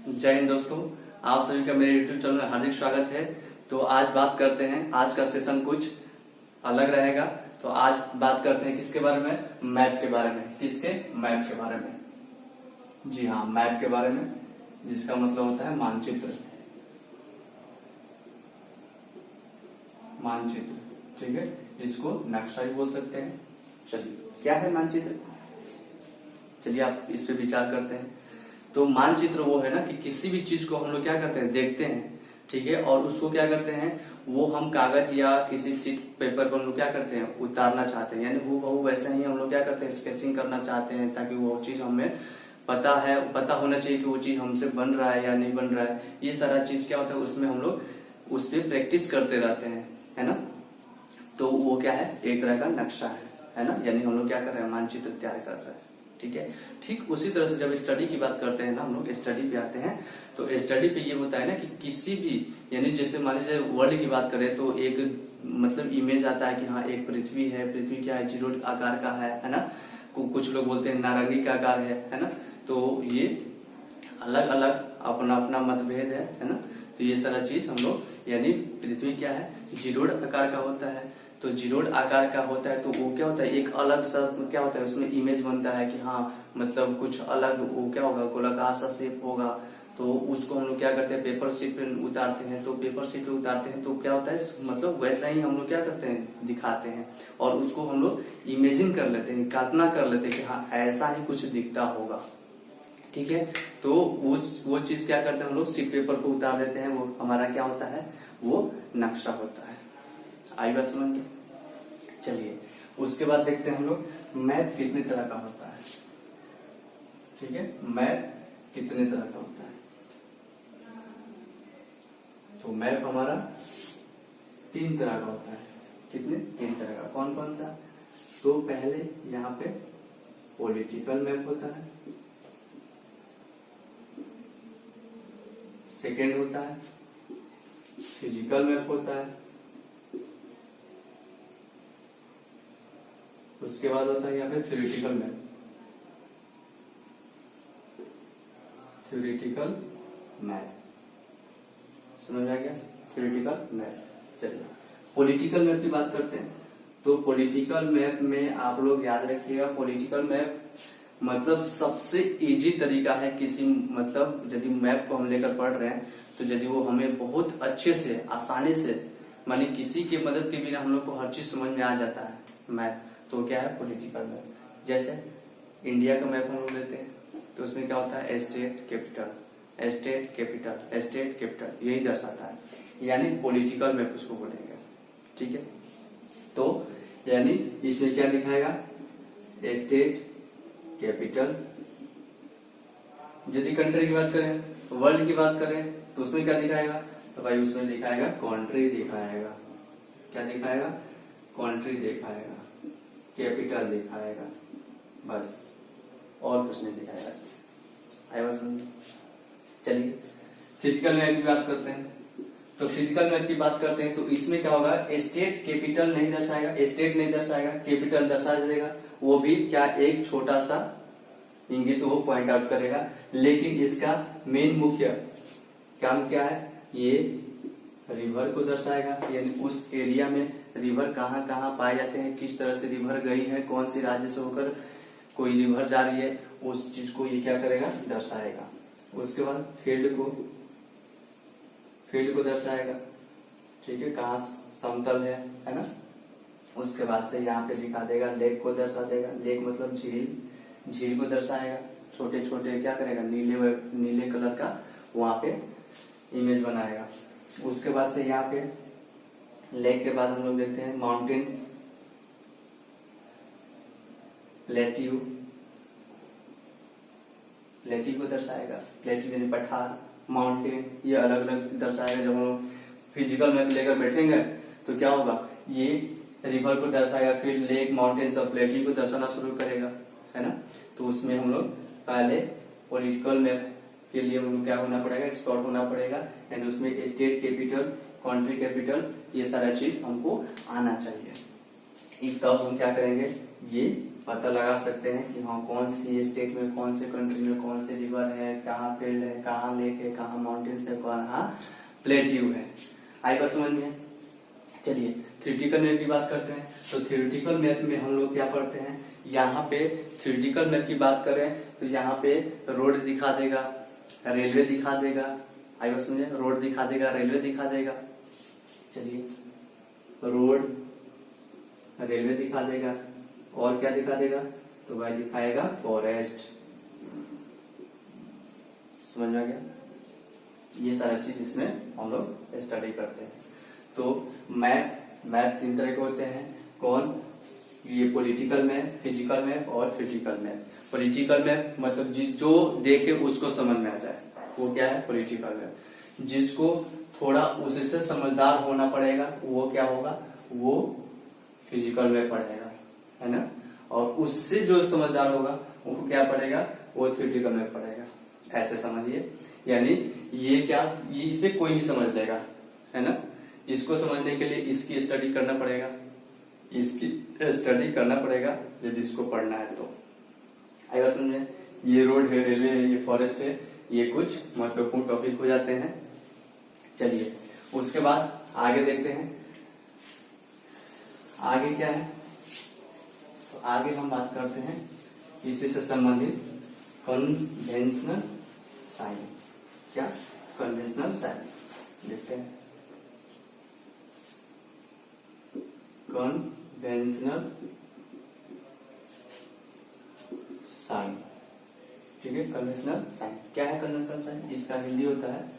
जय हिंद दोस्तों, आप सभी का मेरे YouTube चैनल में हार्दिक स्वागत है। तो आज बात करते हैं, आज का सेशन कुछ अलग रहेगा। तो आज बात करते हैं किसके बारे में? मैप के बारे में। किसके? मैप के बारे में। जी हाँ, मैप के बारे में, जिसका मतलब होता है मानचित्र। मानचित्र, ठीक है, इसको नक्शा भी बोल सकते हैं। चलिए, क्या है मानचित्र? चलिए आप इस पे विचार करते हैं। तो मानचित्र वो है ना कि किसी भी चीज को हम लोग क्या करते हैं, देखते हैं, ठीक है, और उसको क्या करते हैं, वो हम कागज या किसी सीट पेपर पर हम लोग क्या करते हैं, उतारना चाहते हैं। यानी वो वैसे ही हम लोग क्या करते हैं, स्केचिंग करना चाहते हैं, ताकि वो चीज हमें पता होना चाहिए कि वो चीज हमसे बन रहा है या नहीं बन रहा है। ये सारा चीज क्या होता है, उसमें हम लोग उस पर प्रैक्टिस करते रहते हैं, है ना। तो वो क्या है, एक तरह का नक्शा है ना। यानी हम लोग क्या कर रहे हैं, मानचित्र तैयार कर रहे हैं, ठीक है। ठीक उसी तरह से जब स्टडी की बात करते हैं ना, हम लोग स्टडी पे आते हैं। तो स्टडी पे ये होता है ना कि किसी भी, यानी जैसे मान लीजिए वर्ल्ड की बात करें तो एक मतलब इमेज आता है कि हाँ एक पृथ्वी है। पृथ्वी क्या है, जीरो आकार का है ना। कुछ लोग बोलते हैं नारंगी का आकार है ना। तो ये अलग अलग अपना अपना मतभेद है ना। तो ये सारा चीज हम लोग, यानी पृथ्वी क्या है, जीरोड आकार का होता है। तो जीरोड आकार का होता है, तो वो क्या होता है, एक अलग सा क्या होता है, उसमें इमेज बनता है कि हाँ मतलब कुछ अलग वो क्या होगा, गोलाकार सा शेप होगा। तो उसको हम लोग क्या करते हैं, पेपर शीट पे उतारते हैं। तो पेपर शीट पे उतारते हैं तो क्या होता है, मतलब वैसा ही हम लोग क्या करते हैं, दिखाते हैं। और उसको हम लोग इमेजिन कर लेते हैं, कल्पना कर लेते हैं कि हाँ ऐसा ही कुछ दिखता होगा, ठीक है। तो वो चीज क्या करते हैं, हम लोग शीट पेपर को उतार देते हैं। वो हमारा क्या होता है, वो नक्शा होता है। आई बात समझ में? चलिए उसके बाद देखते हैं हम लोग मैप कितने तरह का होता है, ठीक है। मैप कितने तरह का होता है? तो मैप हमारा 3 तरह का होता है। कितने? 3 तरह का। कौन कौन सा? तो पहले यहाँ पे पॉलिटिकल मैप होता है, सेकेंड होता है फिजिकल मैप होता है, उसके बाद होता है यहाँ पे थ्योरेटिकल मैप। थ्योरेटिकल मैप समझ आ गया? Theoretical map. चलिए पॉलिटिकल मैप की बात करते हैं। तो पॉलिटिकल मैप में आप लोग याद रखिएगा, पॉलिटिकल मैप मतलब सबसे इजी तरीका है किसी, मतलब यदि मैप को हम लेकर पढ़ रहे हैं तो यदि वो हमें बहुत अच्छे से आसानी से, माने किसी की मदद के बिना हम लोग को हर चीज समझ में आ जाता है मैप, तो क्या है, पॉलिटिकल मैप। जैसे इंडिया का मैप हम लोग लेते हैं तो उसमें क्या होता है, state capital, state capital, state capital, यही दर्शाता है। यानी पॉलिटिकल मैप उसको बोलेंगे, ठीक है। तो यानी इसमें क्या दिखाएगा, स्टेट कैपिटल। यदि कंट्री की बात करें, वर्ल्ड की बात करें, तो उसमें क्या दिखाएगा, तो भाई उसमें दिखाएगा कंट्री दिखाएगा। क्या दिखाएगा? कंट्री दिखाएगा, कैपिटल दिखाएगा, बस और कुछ नहीं दिखाएगा। आया समझ? चलिए फिजिकल मैप की बात करते हैं। तो फिजिकल मैप की बात करते हैं तो इसमें क्या होगा, स्टेट कैपिटल नहीं दर्शाएगा, स्टेट नहीं दर्शाएगा, कैपिटल दर्शा देगा। वो भी क्या, एक छोटा सा इंगित वो पॉइंट आउट करेगा। लेकिन इसका मेन मुख्य काम क्या है, ये रिवर को दर्शाएगा। यानी उस एरिया में रिवर कहाँ कहाँ पाए जाते हैं, किस तरह से रिवर गई है, कौन सी राज्य से होकर कोई रिवर जा रही है, उस चीज को ये क्या करेगा, दर्शाएगा। उसके बाद फील्ड को दर्शाएगा, ठीक है, कहाँ समतल है ना। उसके बाद से यहाँ पे दिखा देगा, लेक को दर्शा देगा। लेक मतलब झील को दर्शाएगा। छोटे छोटे क्या करेगा, नीले कलर का वहां पे इमेज बनाएगा। उसके बाद से यहाँ पे लेक के बाद हम लोग देखते हैं माउंटेन, प्लेट्यू को दर्शाएगा। प्लेट्यू यानी पठार, माउंटेन, ये अलग अलग दर्शाएगा। जब हम फिजिकल मैप लेकर बैठेंगे तो क्या होगा, ये रिवर को दर्शाएगा, फिर लेक, माउंटेन, सब प्लेट्यू को दर्शाना शुरू करेगा, है ना। तो उसमें हम लोग पहले पॉलिटिकल मैप के लिए हम लोग क्या होना पड़ेगा, एक्सपर्ट होना पड़ेगा। यानी उसमें स्टेट कैपिटल, कंट्री कैपिटल, ये सारा चीज हमको आना चाहिए। तब हम क्या करेंगे, ये पता लगा सकते हैं कि हाँ कौन सी स्टेट में, कौन से कंट्री में कौन से रिवर है, कहाँ फील्ड है, कहाँ लेक है, कहाँ माउंटेन्स है, कहाँ प्लेट्यू है। आई बात समझ में? चलिए थ्योरेटिकल मैप की बात करते हैं। तो थ्योरेटिकल मैप में हम लोग क्या पढ़ते हैं, यहाँ पे थ्योरेटिकल मैप की बात करें तो यहाँ पे रोड दिखा देगा, रेलवे दिखा देगा। आई बात समझे? रोड दिखा देगा, रेलवे दिखा देगा। चलिए रोड, रेलवे दिखा देगा, और क्या दिखा देगा, तो भाई दिखाएगा फॉरेस्ट। समझ में आ गया? ये सारा चीज इसमें हम लोग स्टडी करते हैं। तो मैप 3 तरह के होते हैं। कौन? ये पॉलिटिकल मैप, फिजिकल मैप और थ्योरेटिकल मैप। पॉलिटिकल मैप मतलब जो देखे उसको समझ में आ जाए, वो क्या है, पॉलिटिकल मैप। जिसको थोड़ा उससे समझदार होना पड़ेगा वो क्या होगा, वो फिजिकल मैप पढ़ेगा, है ना। और उससे जो समझदार होगा वो क्या पढ़ेगा, वो थ्योरेटिकल मैप पढ़ेगा। ऐसे समझिए, यानी ये क्या, ये इसे कोई भी समझ लेगा, है ना। इसको समझने के लिए इसकी स्टडी करना पड़ेगा, इसकी स्टडी करना पड़ेगा यदि इसको पढ़ना है तो। आएगा समझे? ये रोड है, रेलवे है, ये फॉरेस्ट है, ये कुछ महत्वपूर्ण टॉपिक हो जाते हैं। चलिए उसके बाद आगे देखते हैं, आगे क्या है। तो आगे हम बात करते हैं इसी से संबंधित कन्वेंशनल साइन। क्या? कन्वेंशनल साइन देखते हैं। कन्वेंशनल साइन, ठीक है। कन्वेंशनल साइन क्या है? कन्वेंशनल साइन इसका हिंदी होता है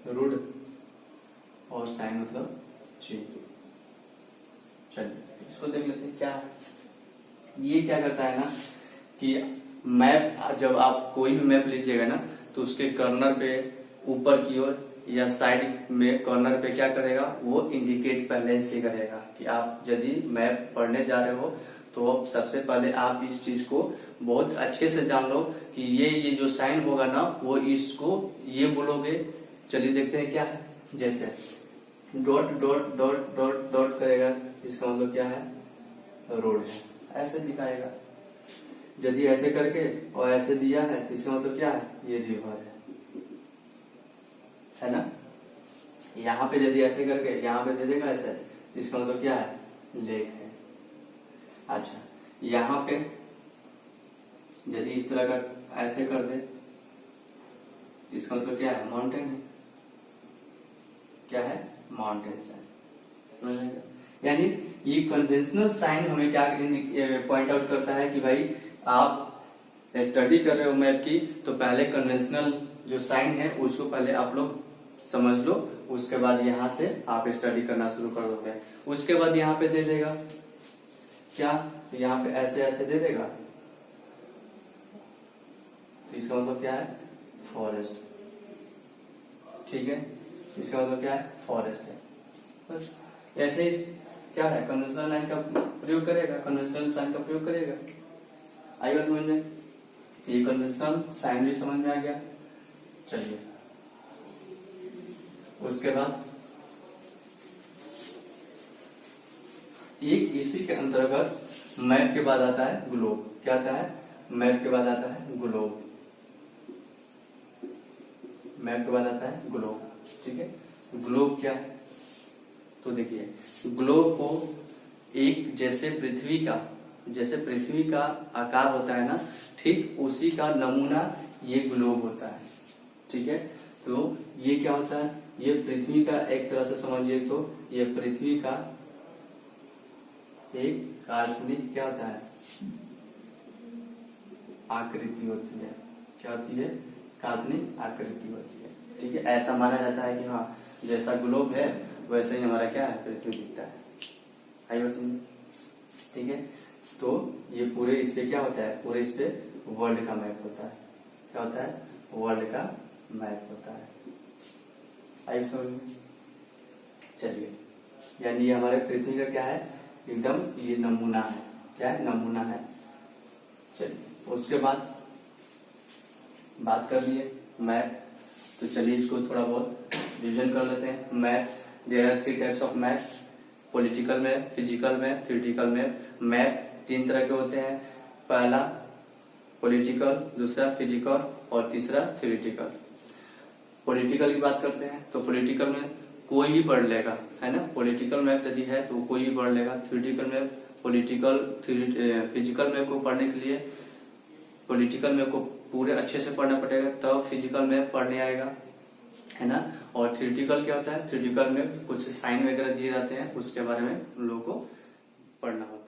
रूढ़, और साइन मतलब चिन्ह। चलिए इसको देख लेते हैं क्या है। ये क्या करता है ना कि मैप, जब आप कोई भी मैप लीजिएगा ना तो उसके कॉर्नर पे ऊपर की ओर या साइड में कॉर्नर पे क्या करेगा, वो इंडिकेट पहले से करेगा कि आप यदि मैप पढ़ने जा रहे हो तो अब सबसे पहले आप इस चीज को बहुत अच्छे से जान लो कि ये जो साइन होगा ना वो इसको ये बोलोगे। चलिए देखते हैं क्या है। जैसे dot dot dot dot dot करेगा, इसका मतलब क्या है, रोड है, ऐसे दिखाएगा। यदि ऐसे करके और ऐसे दिया है तो इसका मतलब क्या है, ये रिवर है ना। यहाँ पे यदि ऐसे करके यहाँ पे दे देगा ऐसे, इसका मतलब क्या है, लेक है। अच्छा यहाँ पे यदि इस तरह का ऐसे कर दे, इसका मतलब क्या है, माउंटेन है। क्या है, माउंटेन है। समझ में? यानी ये कन्वेंशनल साइन हमें क्या पॉइंट आउट करता है कि भाई आप स्टडी कर रहे हो मैप की, तो पहले कन्वेंशनल जो साइन है उसको पहले आप लोग समझ लो, उसके बाद यहाँ से आप स्टडी करना शुरू कर दोगे। उसके बाद यहाँ पे दे देगा क्या, तो यहाँ पे ऐसे ऐसे दे देगा, तो इसका मतलब क्या है, फॉरेस्ट। ठीक है, इसका मतलब क्या है, फॉरेस्ट है। बस ऐसे ही क्या है, कन्वेंशनल लाइन का प्रयोग करेगा, कन्वेंशनल साइन का प्रयोग करेगा। आएगा समझ में? ये कन्वेंशनल साइन भी समझ में आ गया। चलिए उसके बाद एक इसी के अंतर्गत मैप के बाद आता है ग्लोब। क्या आता है, मैप के बाद आता है ग्लोब। मैप के बाद आता है ग्लोब। ठीक है, ग्लोब क्या है, तो देखिए ग्लोब को एक जैसे पृथ्वी का आकार होता है ना, ठीक उसी का नमूना ये ग्लोब होता है। ठीक है, तो ये क्या होता है, ये पृथ्वी का एक तरह से समझिए तो ये पृथ्वी का एक काल्पनिक क्या होता है, आकृति होती है। क्या होती है, काल्पनिक आकृति होती है। ठीक है, ऐसा माना जाता है कि हाँ जैसा ग्लोब है वैसे ही हमारा क्या है, पृथ्वी दिखता है। आइए समझिए। ठीक है, तो ये पूरे इस पे क्या होता है, पूरे इस पे वर्ल्ड का मैप होता है। क्या होता है, वर्ल्ड का मैप होता है। आइए समझ। चलिए, यानी ये हमारे पृथ्वी का क्या है, एकदम ये नमूना है। क्या है, नमूना है। चलिए उसके बाद बात कर लिए मैप, तो चलिए इसको थोड़ा बहुत डिवीजन कर लेते हैं। Map, there are 3 types of map, political map, physical map, theoretical map. Map 3 तरह के होते हैं, पहला पॉलिटिकल, दूसरा फिजिकल और तीसरा थ्योरेटिकल। पॉलिटिकल की बात करते हैं तो पॉलिटिकल में कोई भी पढ़ लेगा, है ना। पॉलिटिकल मैप यदि है तो कोई भी पढ़ लेगा। Theoretical map, political, physical map को पढ़ने के लिए पॉलिटिकल मैप को पूरे अच्छे से पढ़ना पड़ेगा, तब फिजिकल मैप पढ़ने आएगा, है ना। और थ्योरेटिकल क्या होता है, थ्योरेटिकल में कुछ साइन वगैरह दिए जाते हैं, उसके बारे में हम लोगों को पढ़ना होता है।